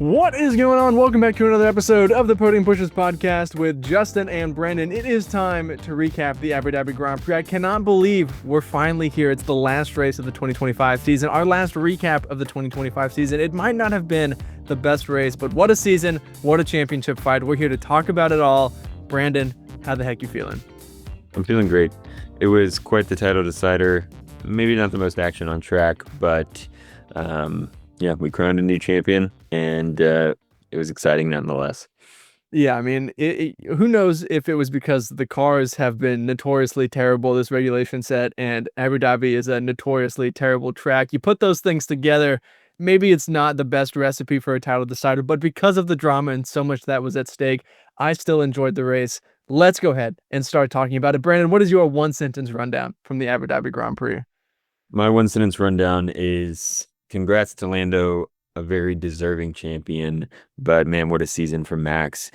What is going on? Welcome back to another episode of the PodiumPushers podcast with Justin and Brandon. It is time to recap the Abu Dhabi Grand Prix. I cannot believe we're finally here. It's the last race of the 2025 season, our last recap of the 2025 season. It might not have been the best race, but what a season, what a championship fight. We're here to talk about it all. Brandon, how the heck you feeling? I'm feeling great. It was quite the title decider. Maybe not the most action on track, but yeah, we crowned a new champion, and it was exciting nonetheless. Yeah, I mean, who knows if it was because the cars have been notoriously terrible this regulation set, and Abu Dhabi is a notoriously terrible track. You put those things together, maybe it's not the best recipe for a title decider, but because of the drama and so much that was at stake, I still enjoyed the race. Let's go ahead and start talking about it. Brandon, what is your one-sentence rundown from the Abu Dhabi Grand Prix? My one-sentence rundown is congrats to Lando, a very deserving champion, but man, what a season for Max.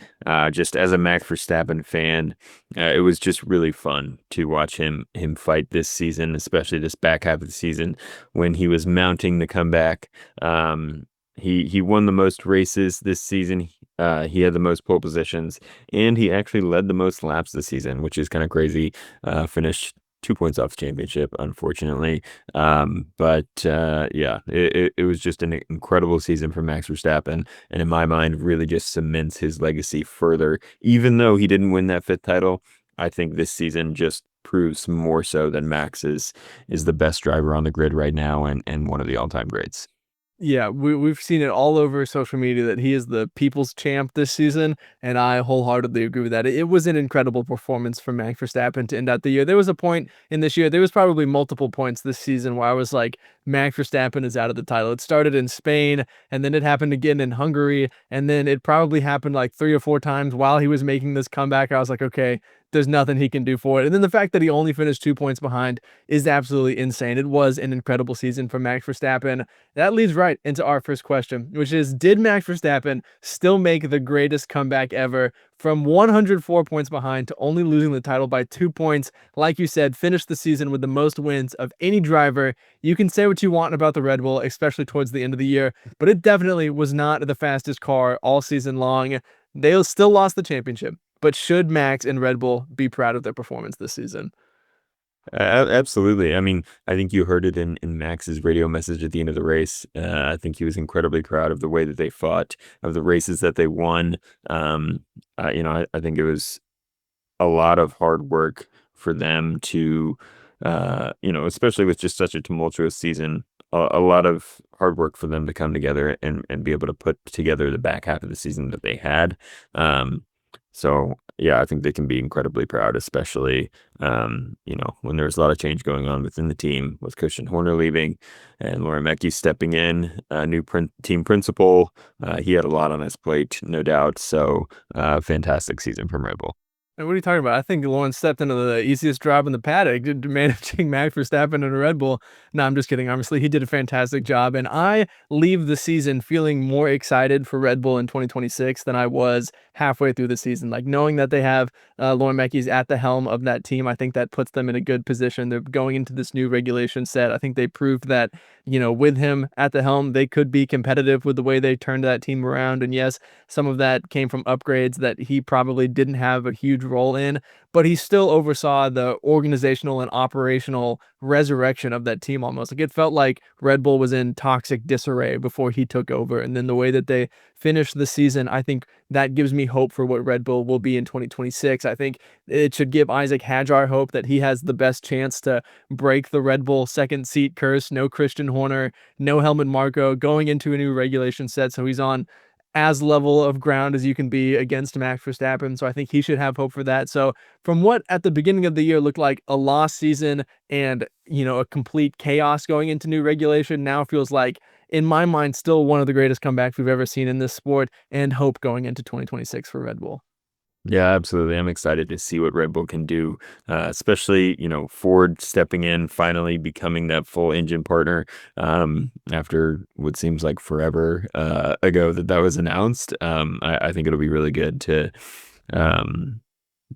Just as a Max Verstappen fan, it was just really fun to watch him fight this season, especially this back half of the season when he was mounting the comeback. He won the most races this season. He had the most pole positions, and he actually led the most laps this season, which is kind of crazy. Finished 2 points off the championship, unfortunately. But yeah, it was just an incredible season for Max Verstappen, and in my mind, really just cements his legacy further. Even though he didn't win that fifth title, I think this season just proves more so that Max is the best driver on the grid right now, and one of the all-time greats. Yeah, we've seen it all over social media that he is the people's champ this season, and I wholeheartedly agree with that. It was an incredible performance from Max Verstappen to end out the year. There was a point in this year, there was probably multiple points this season where I was like, Max Verstappen is out of the title. It started in Spain, and then it happened again in Hungary, and then it probably happened like 3 or 4 times while he was making this comeback. I was like, okay, there's nothing he can do for it. And then the fact that he only finished 2 points behind is absolutely insane. It was an incredible season for Max Verstappen. That leads right into our first question, which is, did Max Verstappen still make the greatest comeback ever from 104 points behind to only losing the title by 2 points? Like you said, finished the season with the most wins of any driver. You can say what you want about the Red Bull, especially towards the end of the year, but it definitely was not the fastest car all season long. They still lost the championship. But should Max and Red Bull be proud of their performance this season? Absolutely. I mean, I think you heard it in Max's radio message at the end of the race. I think he was incredibly proud of the way that they fought, of the races that they won. I think it was a lot of hard work for them to, especially with just such a tumultuous season, a lot of hard work for them to come together and be able to put together the back half of the season that they had. So yeah, I think they can be incredibly proud, especially, when there's a lot of change going on within the team with Christian Horner leaving and Laura Mecki stepping in, new team principal. He had a lot on his plate, no doubt. So fantastic season from Red Bull. And what are you talking about? I think Lawrence stepped into the easiest job in the paddock, managing Max Verstappen and a Red Bull. No, I'm just kidding. Obviously, he did a fantastic job, and I leave the season feeling more excited for Red Bull in 2026 than I was halfway through the season. Like, knowing that they have Lauren Mecki's at the helm of that team, I think that puts them in a good position. They're going into this new regulation set. I think they proved that, with him at the helm, they could be competitive with the way they turned that team around. And yes, some of that came from upgrades that he probably didn't have a huge role in, but he still oversaw the organizational and operational resurrection of that team almost. Like, it felt like Red Bull was in toxic disarray before he took over. And then the way that they finished the season, I think that gives me hope for what Red Bull will be in 2026. I think it should give Isaac Hadjar hope that he has the best chance to break the Red Bull second seat curse. No Christian Horner, no Helmut Marko, going into a new regulation set. So he's on as level of ground as you can be against Max Verstappen. So I think he should have hope for that. So from what at the beginning of the year looked like a lost season and, a complete chaos going into new regulation, now feels like, in my mind, still one of the greatest comebacks we've ever seen in this sport, and hope going into 2026 for Red Bull. Yeah, absolutely. I'm excited to see what Red Bull can do, especially, Ford stepping in, finally becoming that full engine partner after what seems like forever ago that was announced. I think it'll be really good to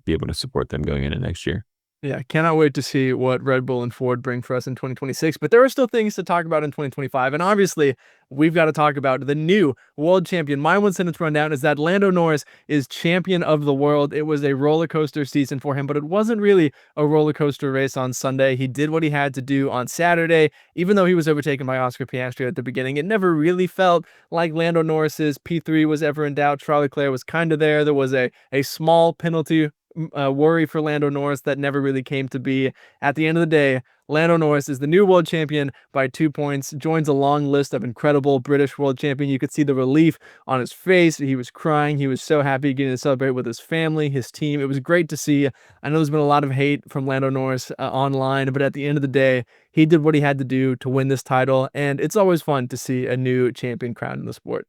be able to support them going into next year. Yeah, cannot wait to see what Red Bull and Ford bring for us in 2026. But there are still things to talk about in 2025. And obviously, we've got to talk about the new world champion. My 1 sentence rundown is that Lando Norris is champion of the world. It was a roller coaster season for him, but it wasn't really a roller coaster race on Sunday. He did what he had to do on Saturday, even though he was overtaken by Oscar Piastri at the beginning. It never really felt like Lando Norris's P3 was ever in doubt. Charles Leclerc was kind of there. There was a small penalty worry for Lando Norris that never really came to be. At the end of the day, Lando Norris is the new world champion by 2 points, joins a long list of incredible British world champion. You could see the relief on his face. He was crying. He was so happy getting to celebrate with his family, his team. It was great to see. I know there's been a lot of hate from Lando Norris online, but at the end of the day, he did what he had to do to win this title, and it's always fun to see a new champion crowned in the sport.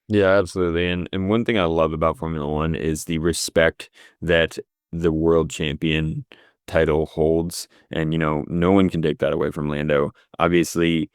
Yeah, absolutely. And one thing I love about Formula One is the respect that the world champion title holds. And, no one can take that away from Lando. Obviously,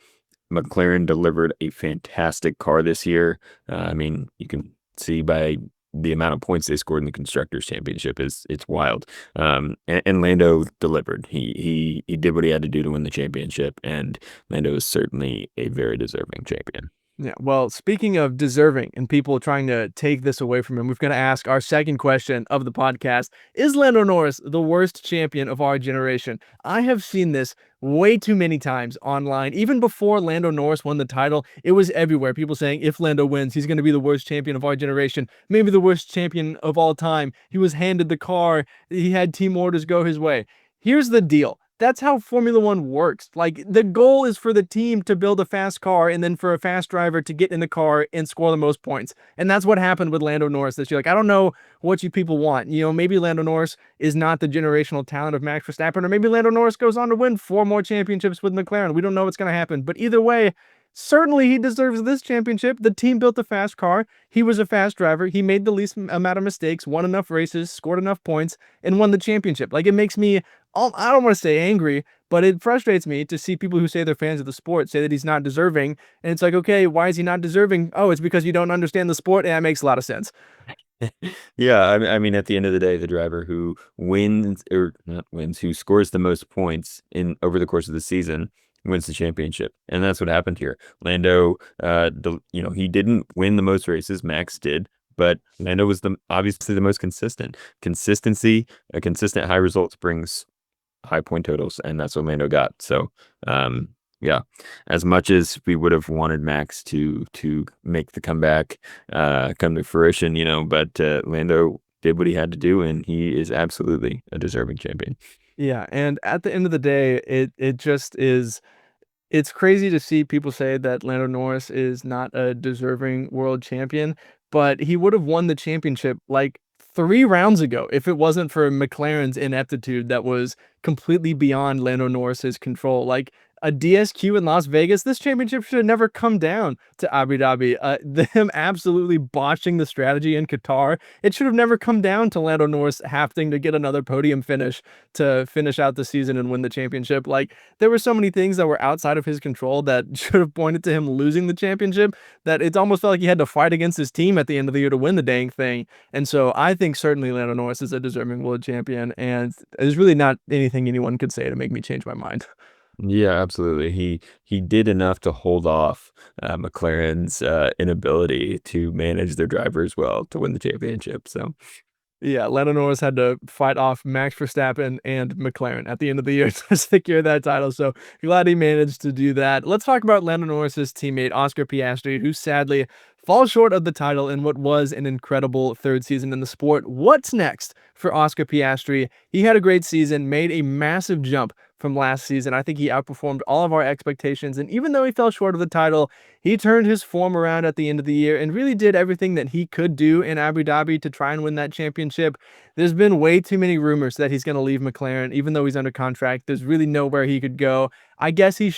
McLaren delivered a fantastic car this year. I mean, you can see by the amount of points they scored in the Constructors' Championship it's wild. And Lando delivered. He did what he had to do to win the championship, and Lando is certainly a very deserving champion. Yeah, well, speaking of deserving and people trying to take this away from him, we've got to ask our second question of the podcast. Is Lando Norris the worst champion of our generation? I have seen this way too many times online. Even before Lando Norris won the title, it was everywhere. People saying if Lando wins, he's going to be the worst champion of our generation, maybe the worst champion of all time. He was handed the car. He had team orders go his way. Here's the deal. That's how Formula One works. Like, the goal is for the team to build a fast car and then for a fast driver to get in the car and score the most points. And that's what happened with Lando Norris this year. Like, I don't know what you people want. Maybe Lando Norris is not the generational talent of Max Verstappen, or maybe Lando Norris goes on to win 4 more championships with McLaren. We don't know what's going to happen. But either way, certainly he deserves this championship. The team built a fast car. He was a fast driver. He made the least amount of mistakes, won enough races, scored enough points, and won the championship. Like, it makes me, I don't want to say angry, but it frustrates me to see people who say they're fans of the sport say that he's not deserving. And it's like, okay, why is he not deserving? Oh, it's because you don't understand the sport. Yeah, it makes a lot of sense. Yeah, I mean, at the end of the day, the driver who wins or not wins, who scores the most points in over the course of the season wins the championship, and that's what happened here. Lando, he didn't win the most races. Max did, but Lando was obviously the most consistent. Consistency, a consistent high results brings high point totals, and that's what Lando got. So, yeah, as much as we would have wanted Max to make the comeback come to fruition, but Lando did what he had to do, and he is absolutely a deserving champion. Yeah, and at the end of the day, it just is. It's crazy to see people say that Lando Norris is not a deserving world champion, but he would have won the championship like 3 rounds ago if it wasn't for McLaren's ineptitude that was completely beyond Lando Norris's control. Like, a DSQ in Las Vegas, this championship should have never come down to Abu Dhabi. Them absolutely botching the strategy in Qatar. It should have never come down to Lando Norris having to get another podium finish to finish out the season and win the championship. Like, there were so many things that were outside of his control that should have pointed to him losing the championship, that it almost felt like he had to fight against his team at the end of the year to win the dang thing. And so I think certainly Lando Norris is a deserving world champion, and there's really not anything anyone could say to make me change my mind. Yeah, absolutely. He did enough to hold off McLaren's inability to manage their drivers well to win the championship. So Yeah, Lando Norris had to fight off Max Verstappen and McLaren at the end of the year to secure that title. So glad he managed to do that. Let's talk about Lando Norris's teammate, Oscar Piastri, who sadly falls short of the title in what was an incredible third season in the sport. What's next for Oscar Piastri? He had a great season, made a massive jump from last season. I think he outperformed all of our expectations. And even though he fell short of the title, he turned his form around at the end of the year and really did everything that he could do in Abu Dhabi to try and win that championship. There's been way too many rumors that he's going to leave McLaren, even though he's under contract. There's really nowhere he could go. I guess he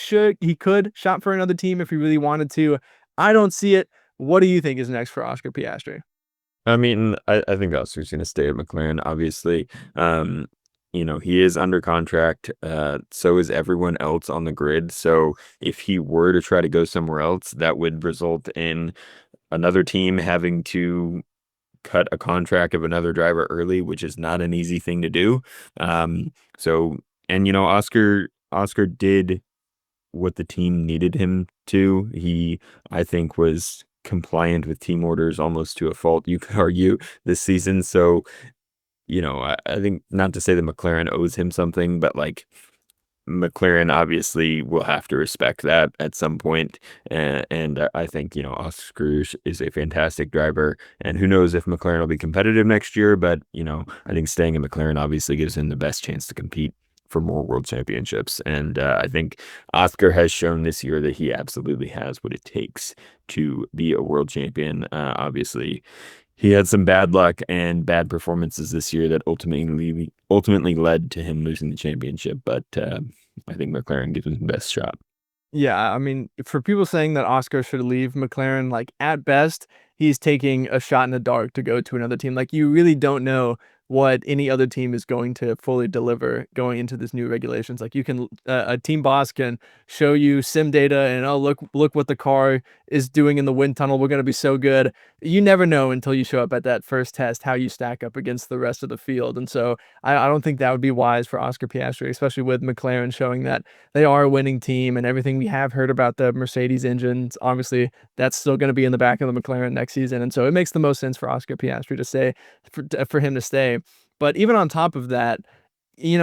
could shop for another team if he really wanted to. I don't see it. What do you think is next for Oscar Piastri? I mean, I think Oscar's going to stay at McLaren, obviously. He is under contract. So is everyone else on the grid. So if he were to try to go somewhere else, that would result in another team having to cut a contract of another driver early, which is not an easy thing to do. So, and Oscar did what the team needed him to. He, I think, was compliant with team orders almost to a fault, you could argue, this season. So, I think, not to say that McLaren owes him something, but like, McLaren obviously will have to respect that at some point. And I think, Oscar is a fantastic driver. And who knows if McLaren will be competitive next year. But, I think staying in McLaren obviously gives him the best chance to compete for more world championships. And I think Oscar has shown this year that he absolutely has what it takes to be a world champion. Obviously, he had some bad luck and bad performances this year that ultimately led to him losing the championship. But I think McLaren gives him the best shot. Yeah, I mean, for people saying that Oscar should leave McLaren, like at best, he's taking a shot in the dark to go to another team. Like you really don't know what any other team is going to fully deliver going into this new regulations. Like you can, a team boss can show you sim data and oh look what the car is doing in the wind tunnel. We're going to be so good. You never know until you show up at that first test how you stack up against the rest of the field. And so I don't think that would be wise for Oscar Piastri, especially with McLaren showing that they are a winning team and everything we have heard about the Mercedes engines. Obviously, that's still going to be in the back of the McLaren next season. And so it makes the most sense for Oscar Piastri to stay, for him to stay. But even on top of that, he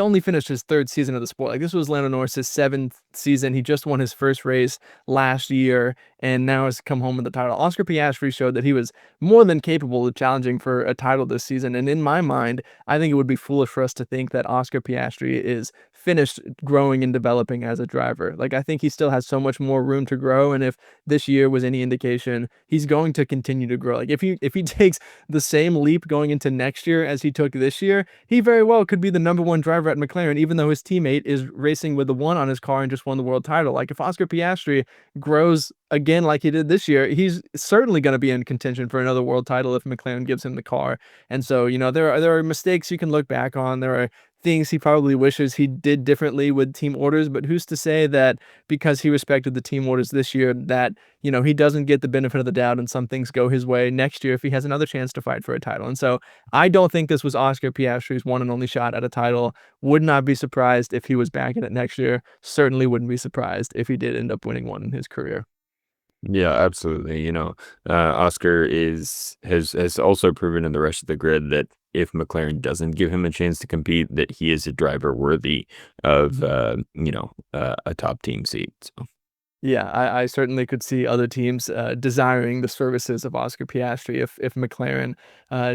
only finished his third season of the sport. Like this was Lando Norris's seventh season. He just won his first race last year and now has come home with the title. Oscar Piastri showed that he was more than capable of challenging for a title this season. And in my mind, I think it would be foolish for us to think that Oscar Piastri is finished growing and developing as a driver. Like I think he still has so much more room to grow. And if this year was any indication, he's going to continue to grow. Like if he takes the same leap going into next year as he took this year, he very well could be the number one driver at McLaren, even though his teammate is racing with the one on his car and just won the world title. Like if Oscar Piastri grows again like he did this year, he's certainly going to be in contention for another world title if McLaren gives him the car. And so, there are mistakes you can look back on. There are things he probably wishes he did differently with team orders, but who's to say that because he respected the team orders this year that, he doesn't get the benefit of the doubt and some things go his way next year if he has another chance to fight for a title. And so I don't think this was Oscar Piastri's one and only shot at a title. Would not be surprised if he was back in it next year. Certainly wouldn't be surprised if he did end up winning one in his career. Yeah, absolutely. Oscar has also proven in the rest of the grid that if McLaren doesn't give him a chance to compete, that he is a driver worthy of a top team seat. So. Yeah, I certainly could see other teams desiring the services of Oscar Piastri if McLaren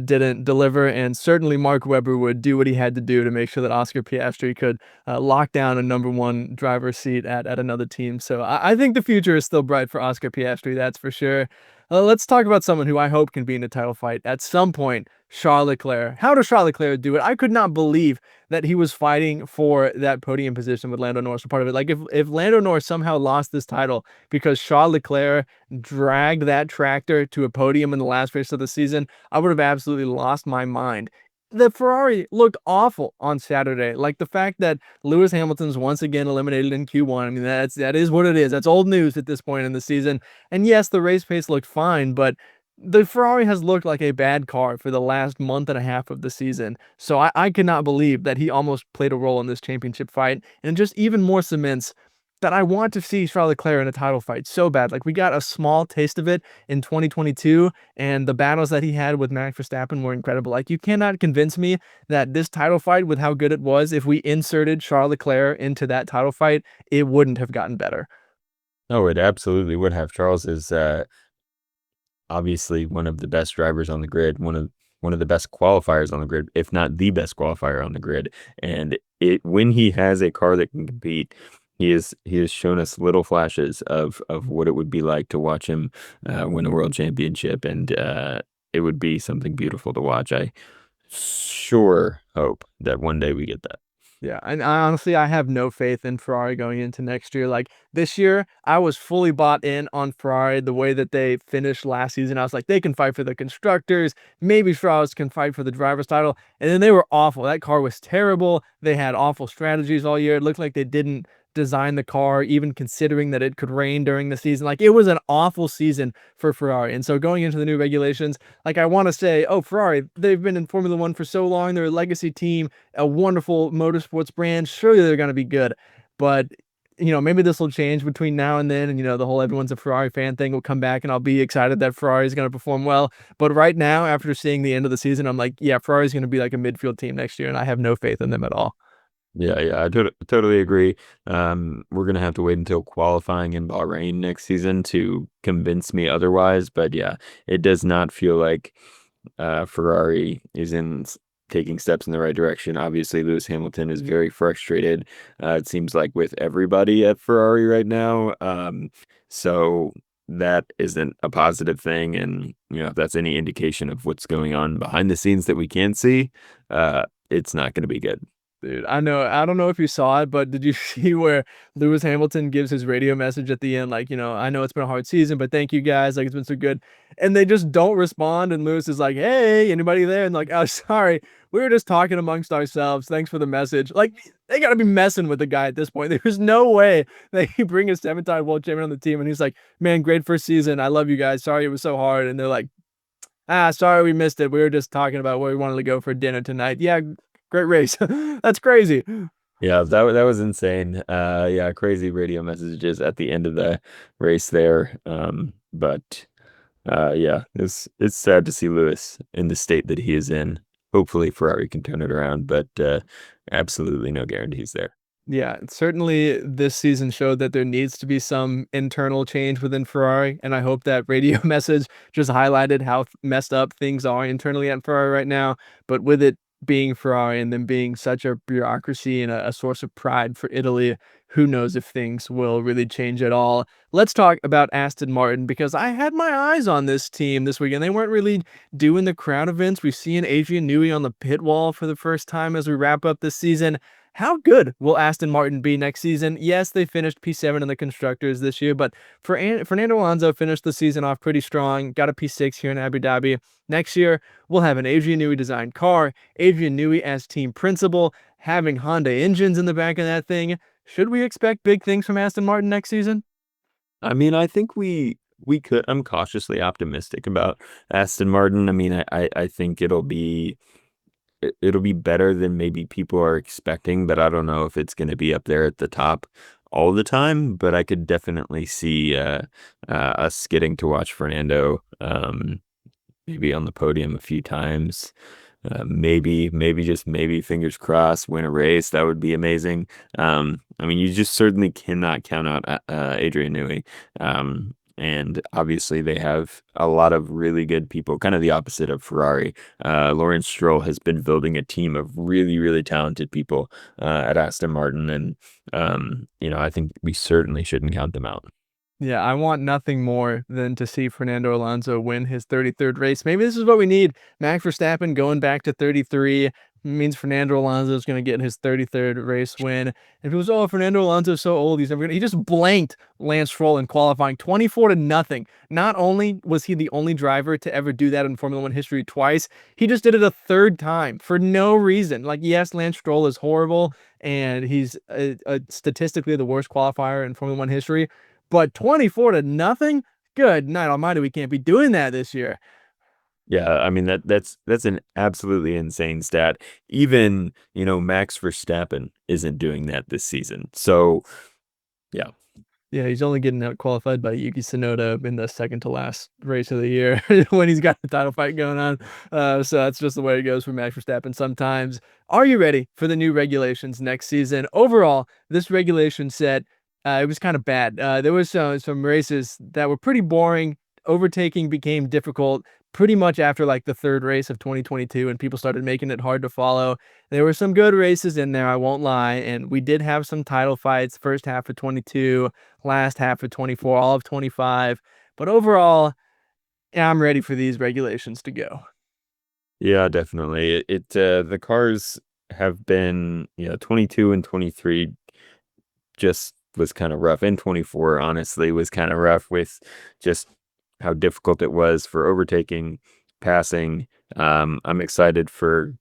didn't deliver, and certainly Mark Webber would do what he had to do to make sure that Oscar Piastri could lock down a number one driver seat at another team. So I think the future is still bright for Oscar Piastri, that's for sure. Let's talk about someone who I hope can be in a title fight at some point, Charles Leclerc. How does Charles Leclerc do it? I could not believe that he was fighting for that podium position with Lando Norris a part of it. Like if Lando Norris somehow lost this title because Charles Leclerc dragged that tractor to a podium in the last race of the season, I would have absolutely lost my mind. The Ferrari looked awful on Saturday. Like the fact that Lewis Hamilton's once again eliminated in Q1. I mean, that is what it is. That's old news at this point in the season. And yes, the race pace looked fine, but the Ferrari has looked like a bad car for the last month and a half of the season. So I cannot believe that he almost played a role in this championship fight. And just even more cements that I want to see Charles Leclerc in a title fight so bad. Like we got a small taste of it in 2022, and the battles that he had with Max Verstappen were incredible. Like you cannot convince me that this title fight, with how good it was, if we inserted Charles Leclerc into that title fight, it wouldn't have gotten better. Oh, it absolutely would have. Charles is obviously one of the best drivers on the grid, one of the best qualifiers on the grid, if not the best qualifier on the grid. And when he has a car that can compete, he has shown us little flashes of what it would be like to watch him win a world championship, and it would be something beautiful to watch. I sure hope that one day we get that. Yeah, and honestly, I have no faith in Ferrari going into next year. Like this year, I was fully bought in on Ferrari the way that they finished last season. I was like, they can fight for the constructors. Maybe Ferrari can fight for the driver's title. And then they were awful. That car was terrible. They had awful strategies all year. It looked like they didn't design the car, even considering that it could rain during the season. Like, it was an awful season for Ferrari. And so going into the new regulations, like, I want to say, oh, Ferrari, they've been in Formula One for so long. They're a legacy team, a wonderful motorsports brand. Surely they're going to be good. But maybe this will change between now and then. And, the whole everyone's a Ferrari fan thing will come back and I'll be excited that Ferrari is going to perform well. But right now, after seeing the end of the season, I'm like, yeah, Ferrari's going to be like a midfield team next year. And I have no faith in them at all. Yeah, I totally agree. We're gonna have to wait until qualifying in Bahrain next season to convince me otherwise. But yeah, it does not feel like Ferrari is taking steps in the right direction. Obviously, Lewis Hamilton is very frustrated. It seems like with everybody at Ferrari right now. So that isn't a positive thing. And if that's any indication of what's going on behind the scenes that we can't see, it's not going to be good. Dude, I know. I don't know if you saw it, but did you see where Lewis Hamilton gives his radio message at the end? Like, I know it's been a hard season, but thank you guys. Like, it's been so good. And they just don't respond. And Lewis is like, hey, anybody there? And like, oh, sorry. We were just talking amongst ourselves. Thanks for the message. Like, they got to be messing with the guy at this point. There's no way that he bring a 7-time world champion on the team. And he's like, man, great first season. I love you guys. Sorry it was so hard. And they're like, sorry we missed it. We were just talking about where we wanted to go for dinner tonight. Yeah, great race. That's crazy. Yeah, that was insane. Yeah, crazy radio messages at the end of the race there. But yeah, it's sad to see Lewis in the state that he is in. Hopefully Ferrari can turn it around, but absolutely no guarantees there. Yeah, certainly this season showed that there needs to be some internal change within Ferrari, and I hope that radio message just highlighted how messed up things are internally at Ferrari right now. But with it being Ferrari and them being such a bureaucracy and a source of pride for Italy, who knows if things will really change at all. Let's talk about Aston Martin, because I had my eyes on this team this weekend. They weren't really doing the crowd events. We've seen Adrian Newey on the pit wall for the first time as we wrap up this season. How good will Aston Martin be next season? Yes, they finished P7 in the Constructors this year, but Fernando Alonso finished the season off pretty strong, got a P6 here in Abu Dhabi. Next year, we'll have an Adrian Newey designed car, Adrian Newey as team principal, having Honda engines in the back of that thing. Should we expect big things from Aston Martin next season? I mean, I think we could. I'm cautiously optimistic about Aston Martin. I mean, I think it'll be better than maybe people are expecting, but I don't know if it's going to be up there at the top all the time. But I could definitely see us getting to watch Fernando maybe on the podium a few times. Maybe just maybe, fingers crossed, win a race. That would be amazing. I mean, you just certainly cannot count out Adrian Newey. And obviously they have a lot of really good people, kind of the opposite of Ferrari. Lawrence Stroll has been building a team of really, really talented people at Aston Martin. And, I think we certainly shouldn't count them out. Yeah, I want nothing more than to see Fernando Alonso win his 33rd race. Maybe this is what we need. Max Verstappen going back to 33 means Fernando Alonso is going to get his 33rd race win. And people say, oh, Fernando Alonso is so old, he's never going to. He just blanked Lance Stroll in qualifying 24-0. Not only was he the only driver to ever do that in Formula One history twice, he just did it a third time for no reason. Like, yes, Lance Stroll is horrible and he's statistically the worst qualifier in Formula One history. But 24-0? Good night almighty, we can't be doing that this year. Yeah, I mean that's an absolutely insane stat. Even, Max Verstappen isn't doing that this season. So, yeah. Yeah, he's only getting out qualified by Yuki Tsunoda in the second to last race of the year when he's got the title fight going on. So that's just the way it goes for Max Verstappen sometimes. Are you ready for the new regulations next season? Overall, this regulation set, it was kind of bad. There was some races that were pretty boring. Overtaking became difficult pretty much after like the third race of 2022, and people started making it hard to follow. There were some good races in there, I won't lie, and we did have some title fights first half of 22, last half of 24, all of 25. But overall, yeah, I'm ready for these regulations to go. Yeah, definitely. The cars have been, 22 and 23 just was kind of rough, and 24 honestly was kind of rough with just how difficult it was for overtaking, passing. I'm excited for,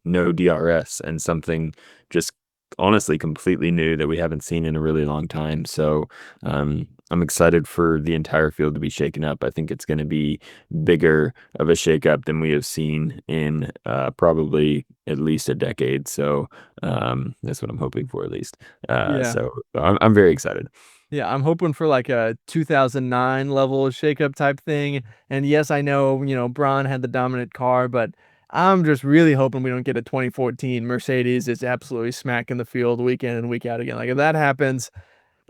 no DRS and something just honestly completely new that we haven't seen in a really long time. So I'm excited for the entire field to be shaken up. I think it's going to be bigger of a shakeup than we have seen in probably at least a decade. So that's what I'm hoping for, at least. Yeah. So I'm very excited. Yeah, I'm hoping for like a 2009 level shakeup type thing. And yes, I know, Braun had the dominant car, but I'm just really hoping we don't get a 2014 Mercedes is absolutely smacking the field week in and week out again. Like if that happens,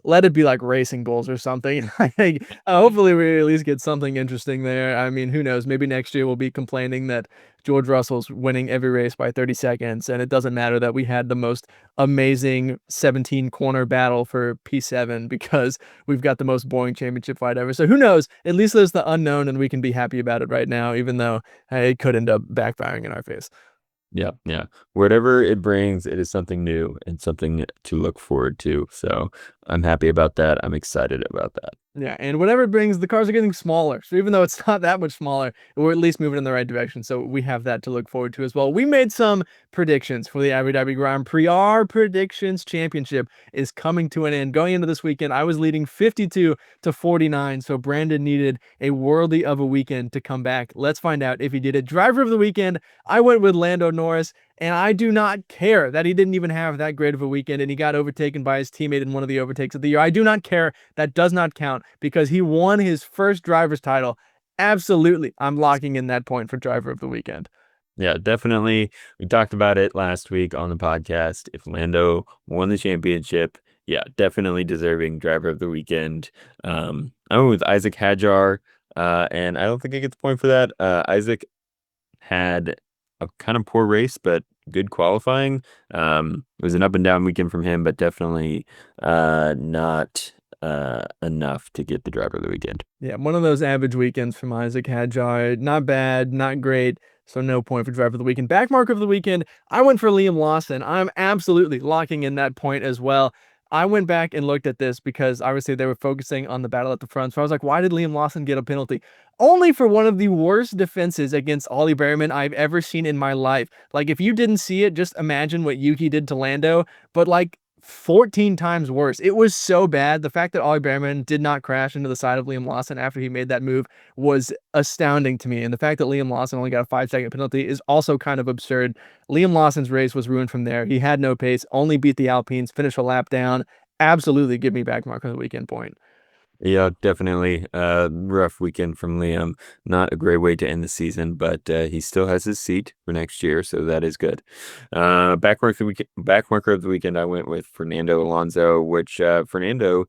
let it be like Racing Bulls or something. I think hopefully we at least get something interesting there. I mean, who knows? Maybe next year we'll be complaining that George Russell's winning every race by 30 seconds, and it doesn't matter that we had the most amazing 17 corner battle for P7 because we've got the most boring championship fight ever. So who knows? At least there's the unknown, and we can be happy about it right now, even though it could end up backfiring in our face. Yeah, yeah. Whatever it brings, it is something new and something to look forward to. So I'm happy about that. I'm excited about that. Yeah, and whatever it brings, the cars are getting smaller. So even though it's not that much smaller, we're at least moving in the right direction. So we have that to look forward to as well. We made some predictions for the Abu Dhabi Grand Prix. Our predictions championship is coming to an end. Going into this weekend, I was leading 52 to 49. So Brandon needed a worldy of a weekend to come back. Let's find out if he did it. Driver of the weekend, I went with Lando Norris. And I do not care that he didn't even have that great of a weekend and he got overtaken by his teammate in one of the overtakes of the year. I do not care. That does not count because he won his first driver's title. Absolutely. I'm locking in that point for driver of the weekend. Yeah, definitely. We talked about it last week on the podcast. If Lando won the championship, yeah, definitely deserving driver of the weekend. I went with Isaac Hadjar, and I don't think I get the point for that. Isaac had a kind of poor race, but good qualifying. It was an up and down weekend from him, but definitely not enough to get the driver of the weekend. Yeah, one of those average weekends from Isaac Hadjar. Not bad, not great. So no point for driver of the weekend. Backmark of the weekend, I went for Liam Lawson. I'm absolutely locking in that point as well. I went back and looked at this because obviously they were focusing on the battle at the front. So I was like, why did Liam Lawson get a penalty? Only for one of the worst defenses against Ollie Behrman I've ever seen in my life. Like, if you didn't see it, just imagine what Yuki did to Lando, but like 14 times worse. It was so bad. The fact that Ollie Behrman did not crash into the side of Liam Lawson after he made that move was astounding to me. And the fact that Liam Lawson only got a 5-second penalty is also kind of absurd. Liam Lawson's race was ruined from there. He had no pace, only beat the Alpines, finished a lap down. Absolutely give me back mark on the weekend point. Yeah, definitely. Rough weekend from Liam. Not a great way to end the season, but he still has his seat for next year, so that is good. Backmarker of the weekend, I went with Fernando Alonso, which Fernando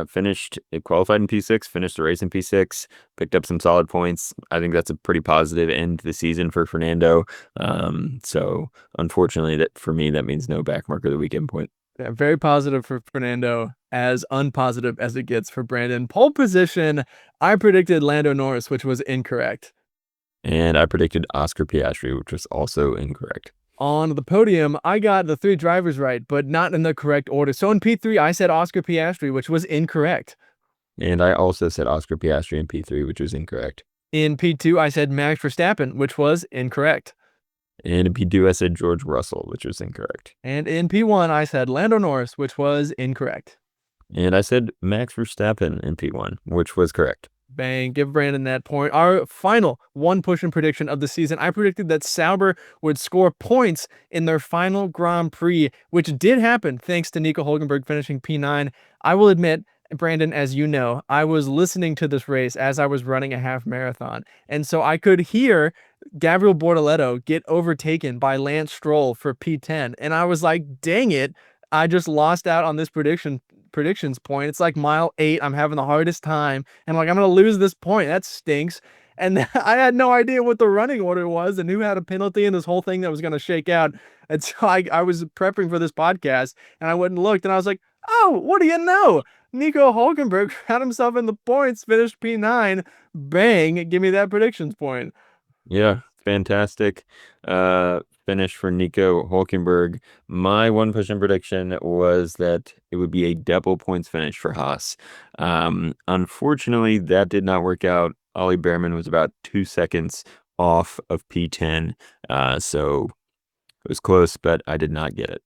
finished, qualified in P6, finished the race in P6, picked up some solid points. I think that's a pretty positive end to the season for Fernando. So unfortunately, that for me, that means no backmarker of the weekend point. Yeah, very positive for Fernando, as unpositive as it gets for Brandon. Pole position, I predicted Lando Norris, which was incorrect. And I predicted Oscar Piastri, which was also incorrect. On the podium, I got the 3 drivers right, but not in the correct order. So in P3, I said Oscar Piastri, which was incorrect. And I also said Oscar Piastri in P3, which was incorrect. In P2, I said Max Verstappen, which was incorrect. And in P2, I said George Russell, which was incorrect. And in P1, I said Lando Norris, which was incorrect. And I said Max Verstappen in P1, which was correct. Bang, give Brandon that point. Our final one push and prediction of the season, I predicted that Sauber would score points in their final Grand Prix, which did happen thanks to Nico Hülkenberg finishing P9. I will admit, Brandon, as you know, I was listening to this race as I was running a half marathon. And so I could hear Gabriel Bortoleto get overtaken by Lance Stroll for P10. And I was like, dang it, I just lost out on this predictions point. It's like mile 8. I'm having the hardest time. And I'm going to lose this point. That stinks. And I had no idea what the running order was and who had a penalty and this whole thing that was going to shake out. And so I was prepping for this podcast and I went and looked and I was like, oh, what do you know? Nico Hülkenberg had himself in the points, finished P9. Bang, give me that predictions point. Yeah, fantastic finish for Nico Hülkenberg. My one push-in prediction was that it would be a double points finish for Haas. Unfortunately, that did not work out. Ollie Behrman was about 2 seconds off of P10, so it was close, but I did not get it.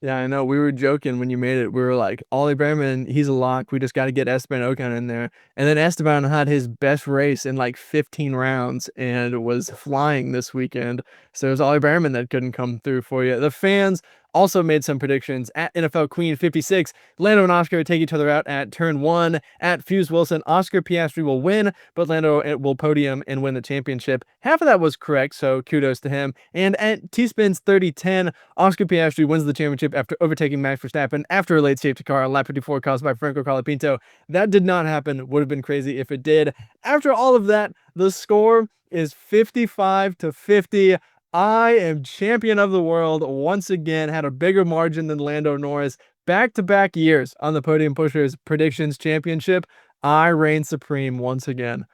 Yeah, I know. We were joking when you made it. We were like, Ollie Behrman, he's a lock. We just got to get Esteban Ocon in there. And then Esteban had his best race in like 15 rounds and was flying this weekend. So it was Ollie Behrman that couldn't come through for you. The fans also made some predictions. At NFL Queen 56, Lando and Oscar take each other out at turn 1. At Fuse Wilson, Oscar Piastri will win, but Lando will podium and win the championship. Half of that was correct, so kudos to him. And at T-Spins 3010, Oscar Piastri wins the championship after overtaking Max Verstappen after a late safety car on lap 54 caused by Franco Colapinto. That did not happen. Would have been crazy if it did. After all of that, the score is 55-50. I am champion of the world once again. Had a bigger margin than Lando Norris. Back-to-back years on the Podium Pushers Predictions Championship. I reign supreme once again.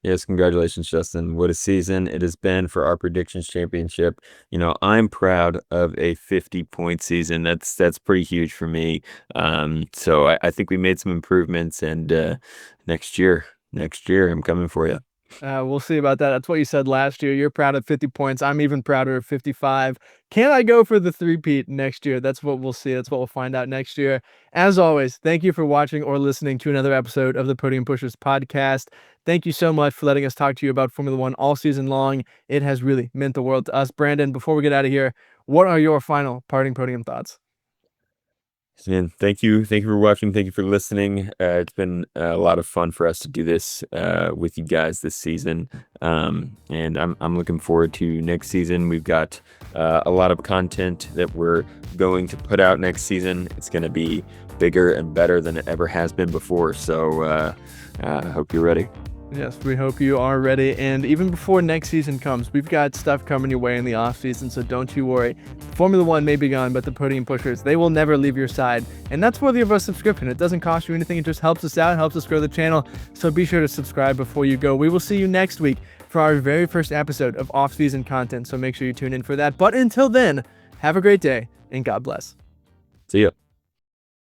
Yes, congratulations, Justin. What a season it has been for our predictions championship. You know, I'm proud of a 50-point season. That's pretty huge for me. So I think we made some improvements, and next year, I'm coming for you. We'll see about that. That's what you said last year. You're proud of 50 points. I'm even prouder of 55. Can I go for the three-peat next year? That's what we'll see. That's what we'll find out next year. As always, thank you for watching or listening to another episode of the Podium Pushers podcast. Thank you so much for letting us talk to you about Formula One all season long. It has really meant the world to us. Brandon, before we get out of here, what are your final parting podium thoughts? And thank you for watching. Thank you for listening. It's been a lot of fun for us to do this with you guys this season, and I'm looking forward to next season. We've got a lot of content that we're going to put out next season. It's going to be bigger and better than it ever has been before. So I hope you're ready. Yes, we hope you are ready. And even before next season comes, we've got stuff coming your way in the off season, so don't you worry. Formula One may be gone, but the Podium Pushers, they will never leave your side. And that's worthy of a subscription. It doesn't cost you anything. It just helps us out, helps us grow the channel. So be sure to subscribe before you go. We will see you next week for our very first episode of off-season content. So make sure you tune in for that. But until then, have a great day and God bless. See ya.